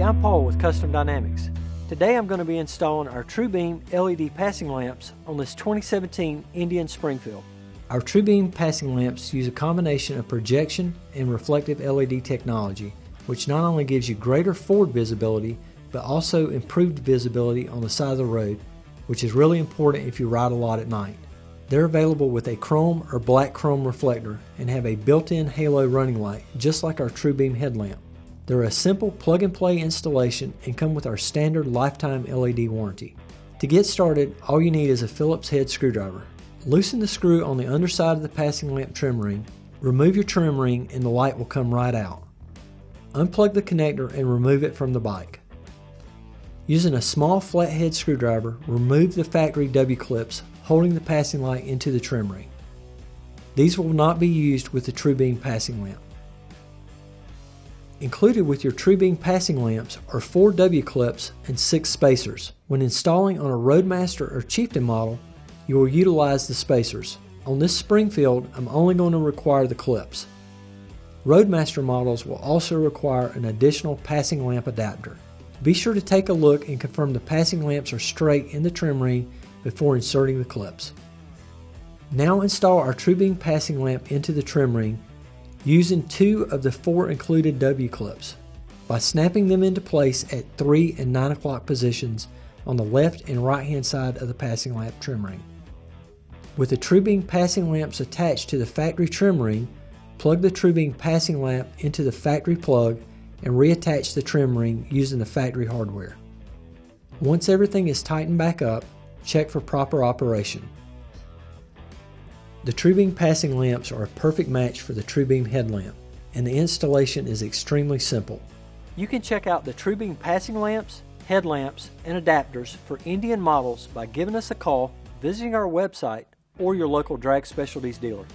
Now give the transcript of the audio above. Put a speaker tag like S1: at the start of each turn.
S1: I'm Paul with Custom Dynamics. Today I'm going to be installing our TruBEAM LED passing lamps on this 2017 Indian Springfield. Our TruBEAM passing lamps use a combination of projection and reflective LED technology, which not only gives you greater forward visibility, but also improved visibility on the side of the road, which is really important if you ride a lot at night. They're available with a chrome or black chrome reflector and have a built-in halo running light, just like our TruBEAM headlamp. They're a simple plug-and-play installation and come with our standard lifetime LED warranty. To get started, all you need is a Phillips head screwdriver. Loosen the screw on the underside of the passing lamp trim ring, remove your trim ring and the light will come right out. Unplug the connector and remove it from the bike. Using a small flathead screwdriver, remove the factory W-clips holding the passing light into the trim ring. These will not be used with the TruBEAM passing lamp. Included with your TruBEAM passing lamps are 4 W-clips and 6 spacers. When installing on a Roadmaster or Chieftain model, you will utilize the spacers. On this Springfield, I'm only going to require the clips. Roadmaster models will also require an additional passing lamp adapter. Be sure to take a look and confirm the passing lamps are straight in the trim ring before inserting the clips. Now install our TruBEAM passing lamp into the trim ring using 2 of the 4 included W-clips by snapping them into place at 3 and 9 o'clock positions on the left and right hand side of the passing lamp trim ring. With the TruBEAM passing lamps attached to the factory trim ring, plug the TruBEAM passing lamp into the factory plug and reattach the trim ring using the factory hardware. Once everything is tightened back up, check for proper operation. The TruBEAM passing lamps are a perfect match for the TruBEAM headlamp, and the installation is extremely simple. You can check out the TruBEAM passing lamps, headlamps, and adapters for Indian models by giving us a call, visiting our website, or your local drag specialties dealer.